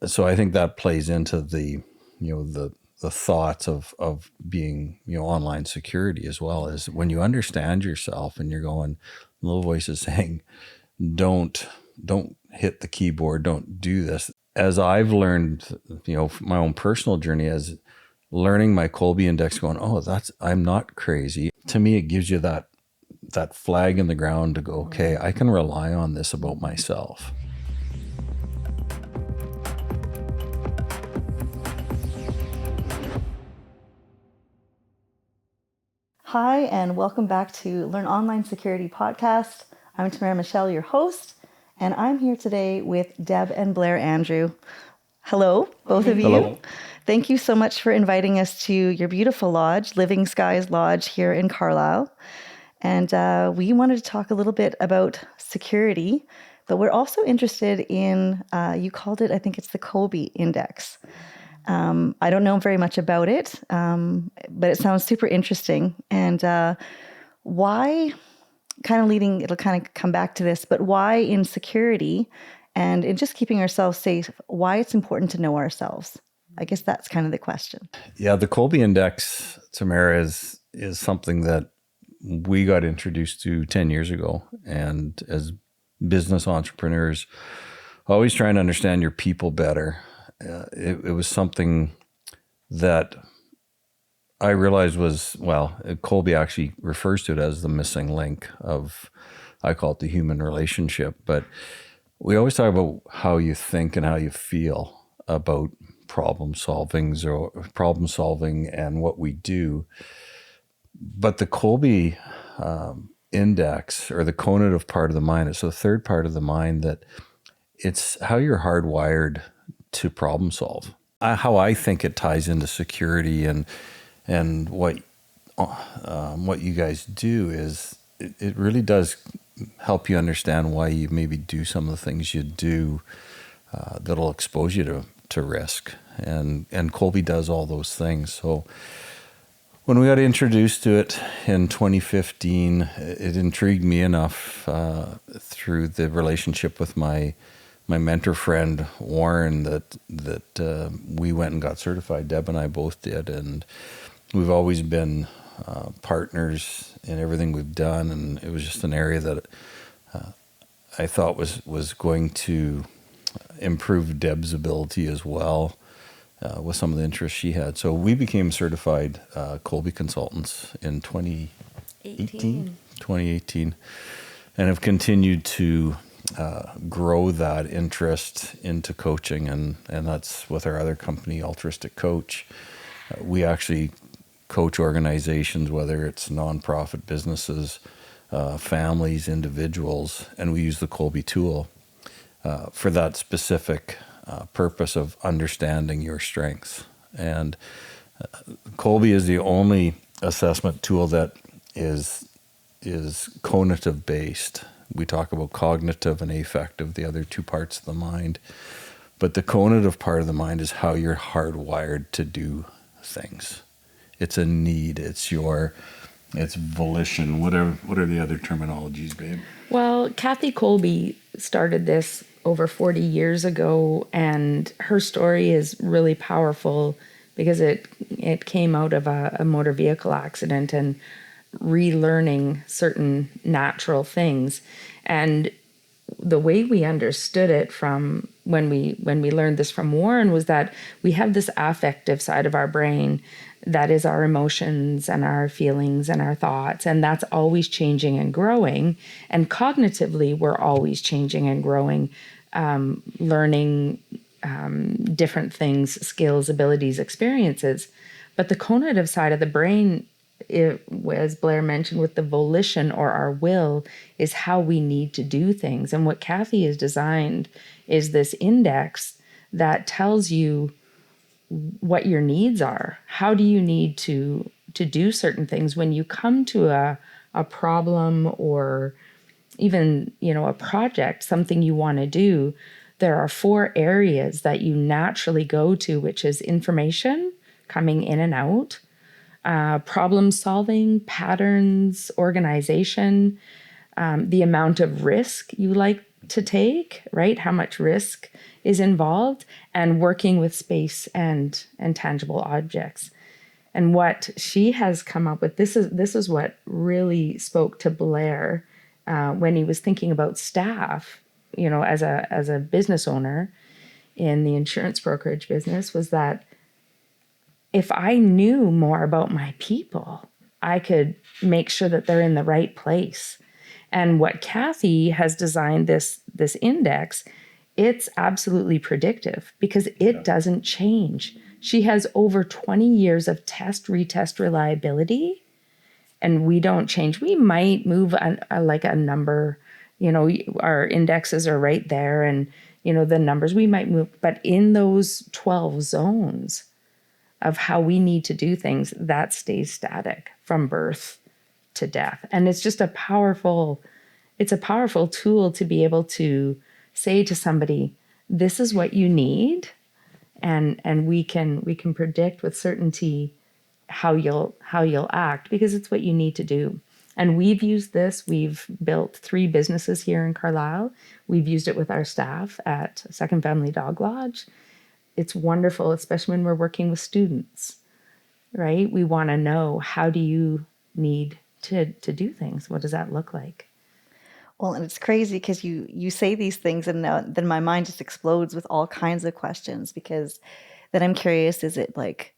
So I think that plays into the, the thoughts of being, online security as well, is when you understand yourself and you're going, little voices saying, don't hit the keyboard, don't do this. As I've learned, my own personal journey, as learning my Kolbe index, going, I'm not crazy. To me, it gives you that flag in the ground to go, okay, I can rely on this about myself. Hi, and welcome back to Learn Online Security Podcast. I'm Tamara Michèle, your host, and I'm here today with Deb and Blair Andrew. Hello, both of you. Hello. Thank you so much for inviting us to your beautiful lodge, Living Skies Lodge here in Carlisle. And we wanted to talk a little bit about security, but we're also interested in, you called it, I think it's the Kolbe Index. I don't know very much about it, but it sounds super interesting. And why, it'll kind of come back to this, but why in security and in just keeping ourselves safe, why it's important to know ourselves? I guess that's kind of the question. Yeah, the Kolbe index, Tamara, is something that we got introduced to 10 years ago. And as business entrepreneurs, always trying to understand your people better. It was something that I realized was, Kolbe actually refers to it as the missing link of, I call it the human relationship. But we always talk about how you think and how you feel about problem solving and what we do. But the Kolbe index, or the conative part of the mind, it's the third part of the mind that it's how you're hardwired to problem solve. How I think it ties into security and what you guys do is it really does help you understand why you maybe do some of the things you do that'll expose you to risk. And Kolbe does all those things. So when we got introduced to it in 2015, it intrigued me enough through the relationship with my mentor friend Warren that we went and got certified. Deb and I both did, and we've always been partners in everything we've done. And it was just an area that I thought was going to improve Deb's ability as well with some of the interests she had. So we became certified Kolbe consultants in 2018, and have continued to grow that interest into coaching, and that's with our other company, Altruistic Coach. We actually coach organizations, whether it's nonprofit businesses, families, individuals, and we use the Kolbe tool for that specific purpose of understanding your strengths. And Kolbe is the only assessment tool that is conative based. We talk about cognitive and affective, the other two parts of the mind. But the conative part of the mind is how you're hardwired to do things. It's a need. It's volition. What are the other terminologies, babe? Well, Kathy Kolbe started this over 40 years ago, and her story is really powerful because it came out of a motor vehicle accident and relearning certain natural things. And the way we understood it from when we learned this from Warren was that we have this affective side of our brain that is our emotions and our feelings and our thoughts, and that's always changing and growing. And cognitively, we're always changing and growing, learning different things, skills, abilities, experiences. But the conative side of the brain, as Blair mentioned, with the volition or our will, is how we need to do things. And what Kathy has designed is this index that tells you what your needs are. How do you need to do certain things when you come to a problem or even, a project, something you want to do? There are 4 areas that you naturally go to, which is information coming in and out, problem solving, patterns, organization, the amount of risk you like to take, right? How much risk is involved, and working with space and tangible objects. And what she has come up with, this is what really spoke to Blair when he was thinking about staff, as a business owner in the insurance brokerage business, was that if I knew more about my people, I could make sure that they're in the right place. And what Kathy has designed, this index, it's absolutely predictive because it doesn't change. She has over 20 years of retest reliability, and we don't change. We might move a number, our indexes are right there, and the numbers we might move, but in those 12 zones of how we need to do things, that stays static from birth to death. And it's just a powerful tool to be able to say to somebody, this is what you need, and we can predict with certainty how you'll act, because it's what you need to do. And we've used this. We've built 3 businesses here in Carlisle. We've used it with our staff at Second Family Dog Lodge. It's wonderful, especially when we're working with students, right? We want to know, how do you need to do things? What does that look like? Well, and it's crazy because you say these things, and then my mind just explodes with all kinds of questions, because then I'm curious, is it like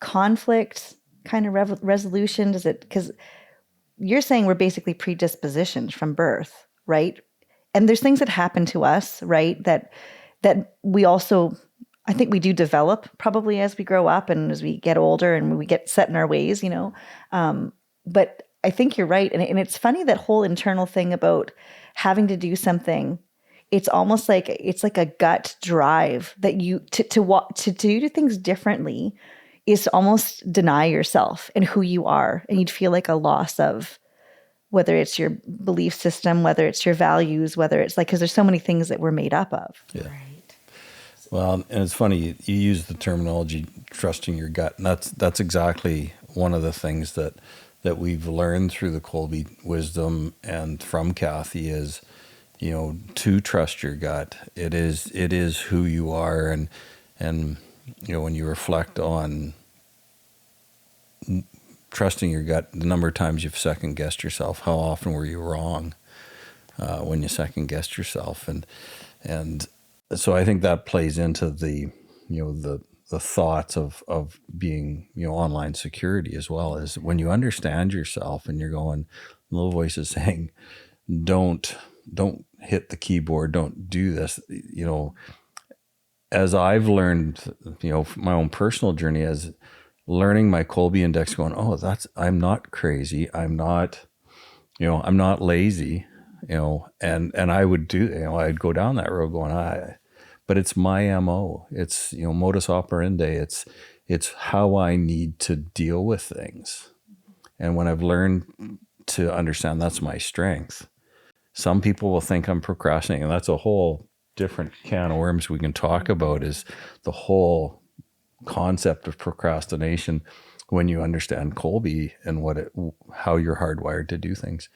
conflict kind of resolution? Does it, because you're saying we're basically predispositioned from birth, right? And there's things that happen to us, right? That we also, I think we do develop probably as we grow up and as we get older and we get set in our ways, but I think you're right. And it's funny, that whole internal thing about having to do something. It's almost like it's like a gut drive that you to do things differently is to almost deny yourself and who you are. And you'd feel like a loss of, whether it's your belief system, whether it's your values, whether it's like, because there's so many things that we're made up of. Yeah. Right. Well, and it's funny, you use the terminology trusting your gut, and that's exactly one of the things that we've learned through the Kolbe wisdom and from Kathy is, to trust your gut. It is who you are, and when you reflect on trusting your gut, the number of times you've second guessed yourself, how often were you wrong when you second guessed yourself, and so I think that plays into the thoughts of being, online security as well, is when you understand yourself and you're going, little voices saying, don't hit the keyboard, don't do this. As I've learned, my own personal journey, as learning my Kolbe index, going, I'm not crazy. I'm not lazy, and I would do, I'd go down that road going, but it's my MO. It's, modus operandi. It's how I need to deal with things. And when I've learned to understand that's my strength, some people will think I'm procrastinating. And that's a whole different can of worms we can talk about, is the whole concept of procrastination when you understand Kolbe and how you're hardwired to do things.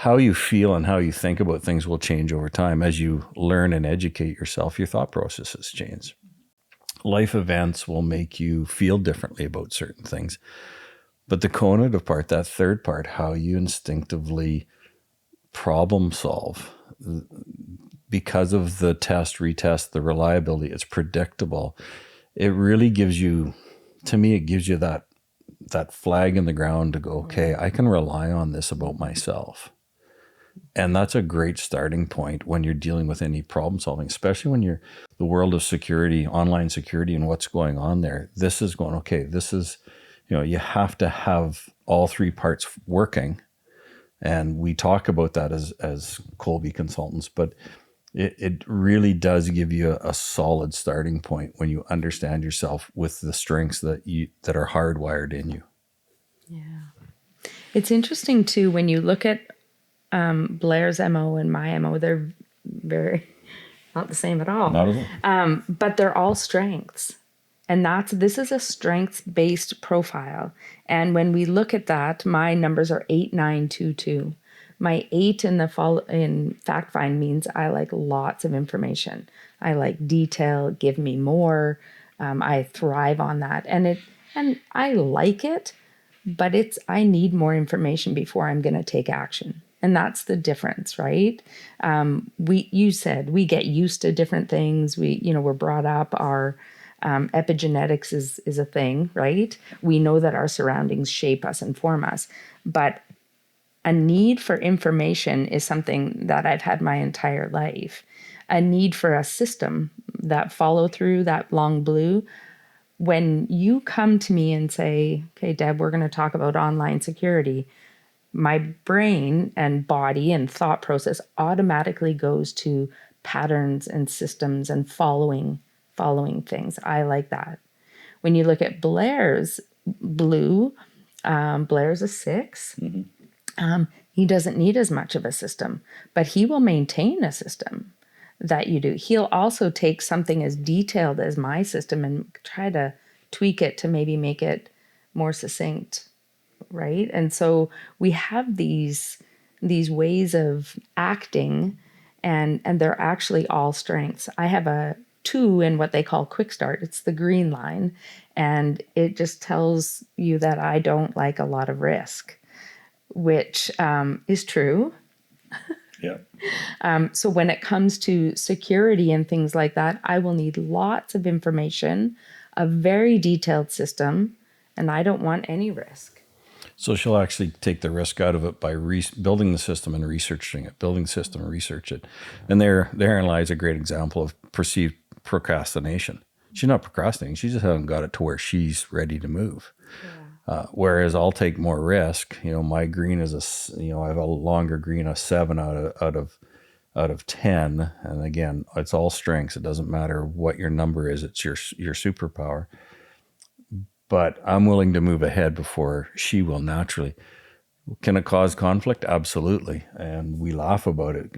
How you feel and how you think about things will change over time. As you learn and educate yourself, your thought processes change. Life events will make you feel differently about certain things. But the cognitive part, that third part, how you instinctively problem solve, because of the test, retest, the reliability, it's predictable. It really gives you, to me, it gives you that flag in the ground to go, okay, I can rely on this about myself. And that's a great starting point when you're dealing with any problem solving, especially when you're the world of security, online security, and what's going on there. This is going, okay, this is, you have to have all 3 parts working. And we talk about that as Kolbe consultants, but it really does give you a solid starting point when you understand yourself with the strengths that are hardwired in you. Yeah. It's interesting too, when you look at Blair's MO and my MO, they're very not the same at all. Not at all. But they're all strengths. And this is a strengths-based profile. And when we look at that, my numbers are 8, 9, 2, 2. My 8 in fact find means I like lots of information. I like detail, give me more. I thrive on that. And I like it, but I need more information before I'm going to take action. And that's the difference, right? You said we get used to different things. We're brought up. Our epigenetics is a thing, right? We know that our surroundings shape us and form us, but a need for information is something that I've had my entire life. A need for a system, that follow through, that long blue. When you come to me and say, okay, Deb, we're going to talk about online security, my brain and body and thought process automatically goes to patterns and systems and following things. I like that. When you look at Blair's blue, Blair's a 6. He doesn't need as much of a system, but he will maintain a system that you do. He'll also take something as detailed as my system and try to tweak it to maybe make it more succinct, right? And so we have these ways of acting, and they're actually all strengths. I have a 2 in what they call quick start. It's the green line, and it just tells you that I don't like a lot of risk, which is true. Yeah. So when it comes to security and things like that, I will need lots of information, a very detailed system, and I don't want any risk. So she'll actually take the risk out of it by building the system and researching it, building the system and research it. And therein lies a great example of perceived procrastination. She's not procrastinating. She just hasn't got it to where she's ready to move. Yeah. Whereas I'll take more risk. My green is I have a longer green, a 7 out of 10. And again, it's all strengths. It doesn't matter what your number is. It's your superpower. But I'm willing to move ahead before she will naturally. Can it cause conflict? Absolutely. And we laugh about it.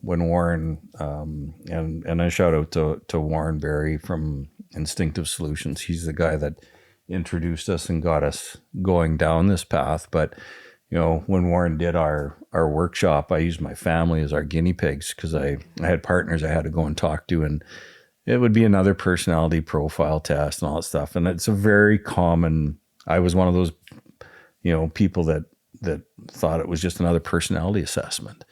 When Warren, and I shout out to Warren Berry from Instinctive Solutions. He's the guy that introduced us and got us going down this path. But, when Warren did our workshop, I used my family as our guinea pigs because I had partners I had to go and talk to, and it would be another personality profile test and all that stuff. And it's a very common, I was one of those, people that thought it was just another personality assessment.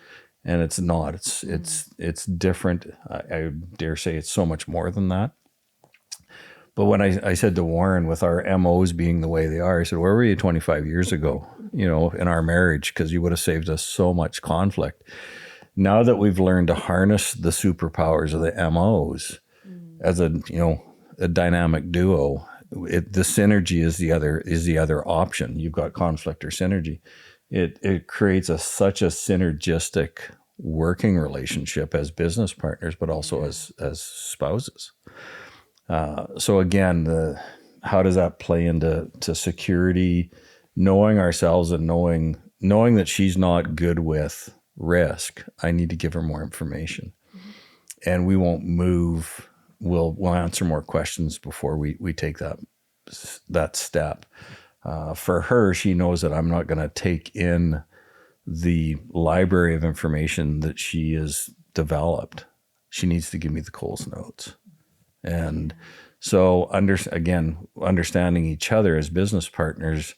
And it's not. It's different. I dare say it's so much more than that. But when I said to Warren, with our MOs being the way they are, I said, where were you 25 years ago, in our marriage? Because you would have saved us so much conflict. Now that we've learned to harness the superpowers of the MOs as a dynamic duo, the synergy is the other option. You've got conflict or synergy. It creates such a synergistic working relationship as business partners, but also as spouses. So again, how does that play into security? Knowing ourselves and knowing that she's not good with risk. I need to give her more information, and we won't move. We'll answer more questions before we take that step. For her, she knows that I'm not going to take in the library of information that she has developed. She needs to give me the Coles notes. And so understanding each other as business partners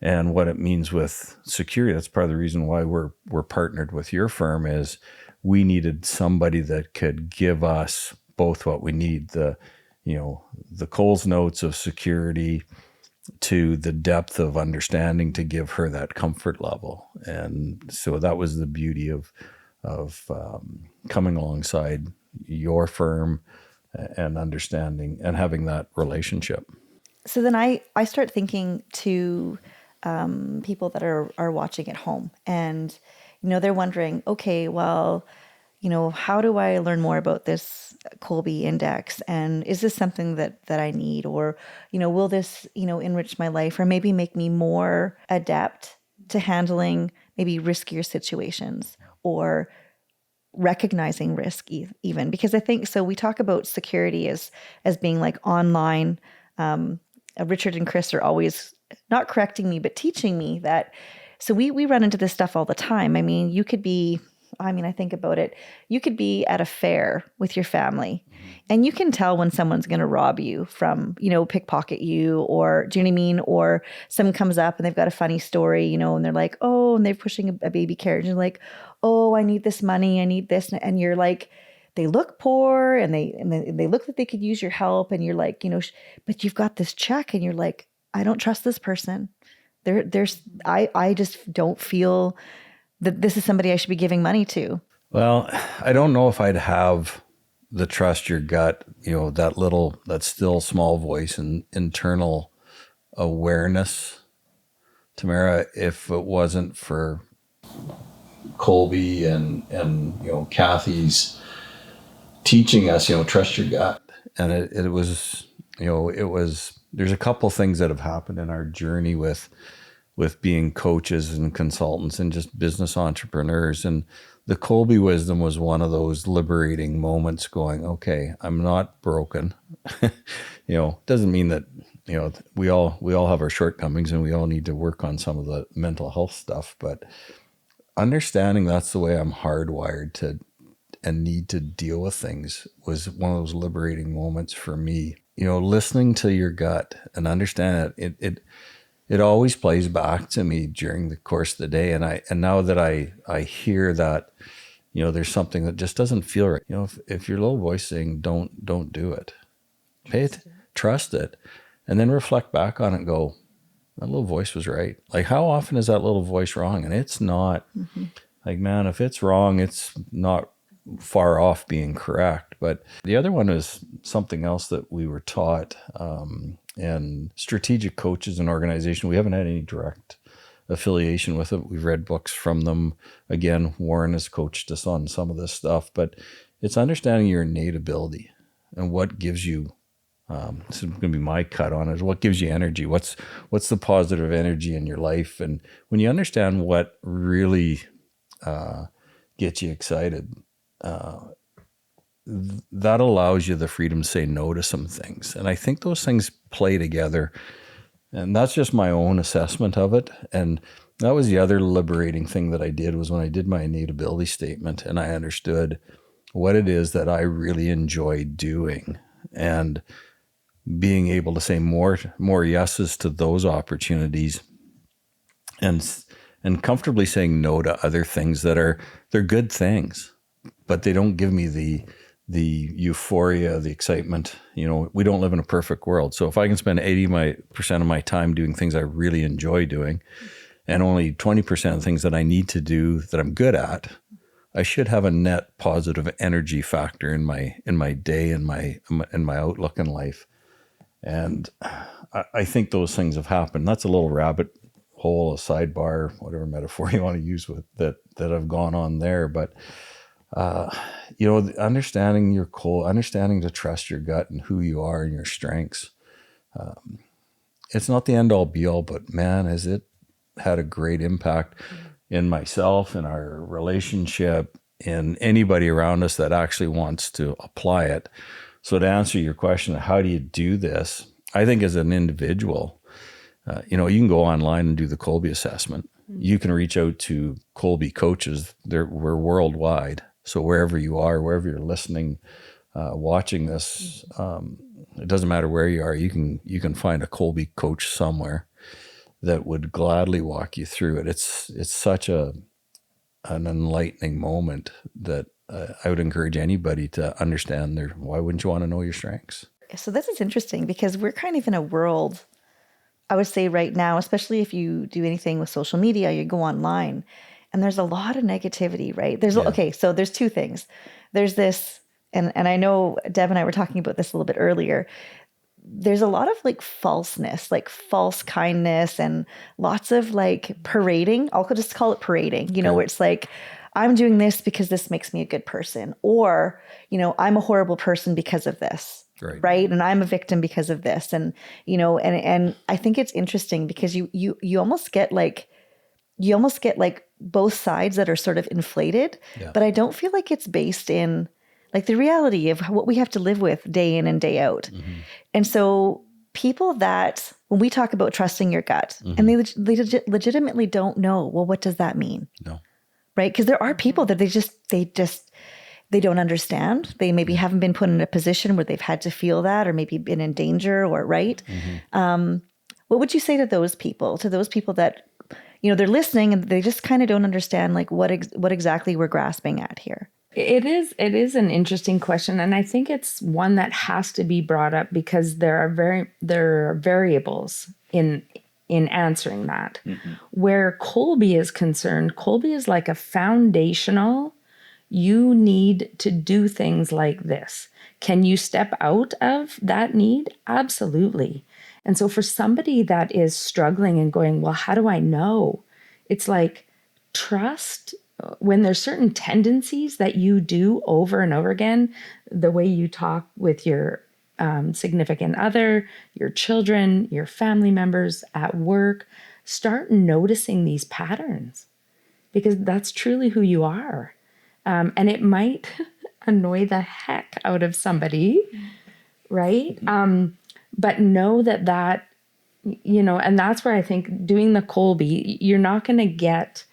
and what it means with security. That's part of the reason why we're partnered with your firm, is we needed somebody that could give us both what we need, the Coles notes of security to the depth of understanding to give her that comfort level. And so that was the beauty of coming alongside your firm and understanding and having that relationship. So then I start thinking to people that are watching at home, and they're wondering, okay, well, how do I learn more about this Kolbe index, and is this something that I need, or will this enrich my life, or maybe make me more adept to handling maybe riskier situations, or recognizing risk even? Because I think so we talk about security as being like online. Richard and Chris are always not correcting me, but teaching me that So we run into this stuff all the time. I mean, I think about it. You could be at a fair with your family and you can tell when someone's going to rob you from, pickpocket you, or do you know what I mean? Or someone comes up and they've got a funny story, and they're like, oh, and they're pushing a baby carriage and like, oh, I need this money. I need this. And you're like, they look poor and they look like they could use your help. And you're like, but you've got this check and you're like, I don't trust this person. I just don't feel that this is somebody I should be giving money to. Well, I don't know if I'd have the trust your gut, that still small voice and internal awareness, Tamara, if it wasn't for Kolbe and Kathy's teaching us, trust your gut. And it was, there's a couple things that have happened in our journey with being coaches and consultants and just business entrepreneurs. And the Kolbe wisdom was one of those liberating moments going, okay, I'm not broken. Doesn't mean that, we all have our shortcomings and we all need to work on some of the mental health stuff, but understanding that's the way I'm hardwired to and need to deal with things was one of those liberating moments for me. Listening to your gut and understand it always plays back to me during the course of the day. And now that I hear that, there's something that just doesn't feel right. If your little voice saying don't do it, trust it, and then reflect back on it and go, that little voice was right. Like, how often is that little voice wrong? And it's not. Like, man, if it's wrong, it's not far off being correct. But the other one is something else that we were taught, and strategic coaches and organization. We haven't had any direct affiliation with it. We've read books from them. Again, Warren has coached us on some of this stuff, but it's understanding your innate ability and what gives you, this is going to be my cut on it, what gives you energy? What's the positive energy in your life? And when you understand what really gets you excited, that allows you the freedom to say no to some things. And I think those things play together. And that's just my own assessment of it. And that was the other liberating thing that I did, was when I did my innate ability statement and I understood what it is that I really enjoy doing, and being able to say more yeses to those opportunities, and comfortably saying no to other things they're good things, but they don't give me the euphoria, the excitement. We don't live in a perfect world. So if I can spend 80% of my time doing things I really enjoy doing, and only 20% of things that I need to do that I'm good at, I should have a net positive energy factor in my day and my outlook in life. And I think those things have happened. That's a little rabbit hole, a sidebar, whatever metaphor you want to use with that have gone on there. But understanding your core, understanding to trust your gut and who you are and your strengths. It's not the end all be all, but man, has it had a great impact in myself, in our relationship, in anybody around us that actually wants to apply it. So to answer your question, how do you do this? I think as an individual, you can go online and do the Kolbe assessment. You can reach out to Kolbe coaches. We're worldwide. So wherever you are, wherever you're listening, watching this, it doesn't matter where you are. You can find a Kolbe coach somewhere that would gladly walk you through it. It's such an enlightening moment that I would encourage anybody to understand why wouldn't you want to know your strengths? So this is interesting because we're kind of in a world, I would say right now, especially if you do anything with social media, you go online, and there's a lot of negativity, right? Okay, so there's two things. There's this, and I know Deb and I were talking about this a little bit earlier. There's a lot of like falseness, like false kindness, and lots of like parading. I'll just call it parading, where it's like, I'm doing this because this makes me a good person, or, I'm a horrible person because of this. Right. And I'm a victim because of this. And, and I think it's interesting because you almost get like both sides that are sort of inflated, but I don't feel like it's based in like the reality of what we have to live with day in and day out. Mm-hmm. And so people that, when we talk about trusting your gut, and they legitimately don't know, well, what does that mean? No. Right? Because there are people that they don't understand. They maybe haven't been put in a position where they've had to feel that, or maybe been in danger, or right. What would you say to those people? To those people that, they're listening and they just kind of don't understand, like what exactly we're grasping at here. It is an interesting question, and I think it's one that has to be brought up because there are variables in answering that. Where Kolbe is concerned, Kolbe is like a foundational. You need to do things like this. Can you step out of that need? Absolutely. And so for somebody that is struggling and going, well, how do I know? It's like trust. When there's certain tendencies that you do over and over again, the way you talk with your significant other, your children, your family members at work, start noticing these patterns because that's truly who you are. And it might annoy the heck out of somebody, right? But know that, and that's where I think doing the Kolbe, you're not going to get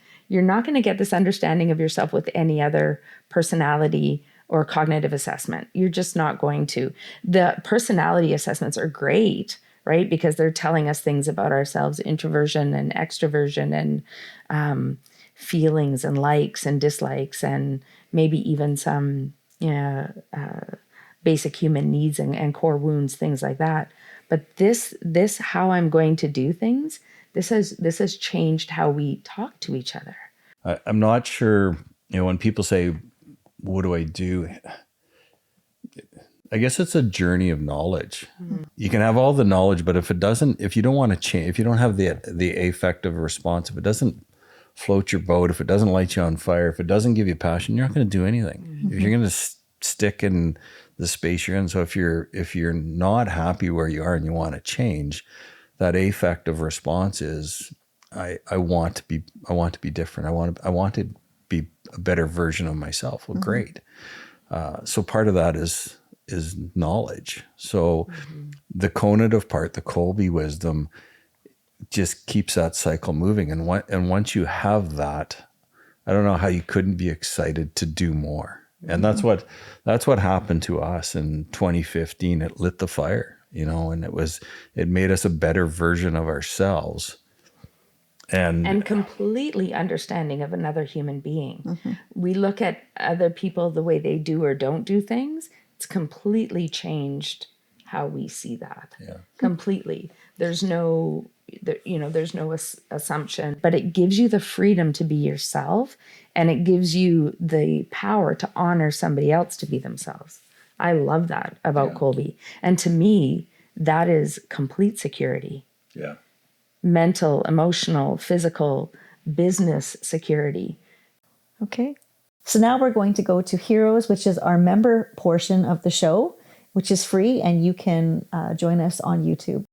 this understanding of yourself with any other personality or cognitive assessment. You're just not going to. The personality assessments are great, right? Because they're telling us things about ourselves, introversion and extroversion and feelings and likes and dislikes and maybe even some basic human needs and core wounds, things like that. But this how I'm going to do things, this has changed how we talk to each other. I'm not sure, when people say, what do I do? I guess it's a journey of knowledge. You can have all the knowledge, but if you don't want to change, if you don't have the affective response, if it doesn't float your boat, if it doesn't light you on fire, if it doesn't give you passion, you're not going to do anything. If you're going to stick in the space you're in. So if you're not happy where you are and you want to change, that affective response is, I want to be different. I want to be a better version of myself. Well, great. So part of that is knowledge. So the conative part, the Kolbe wisdom, just keeps that cycle moving. And once you have that, I don't know how you couldn't be excited to do more. And that's what happened to us in 2015. It lit the fire, and it made us a better version of ourselves. And completely understanding of another human being. We look at other people, the way they do or don't do things. It's completely changed how we see that. Yeah. Completely. There's no assumption, but it gives you the freedom to be yourself, and it gives you the power to honor somebody else to be themselves. I love that about Kolbe. And to me, that is complete security. Yeah. Mental, emotional, physical, business security. Okay. So now we're going to go to Heroes, which is our member portion of the show, which is free, and you can join us on YouTube.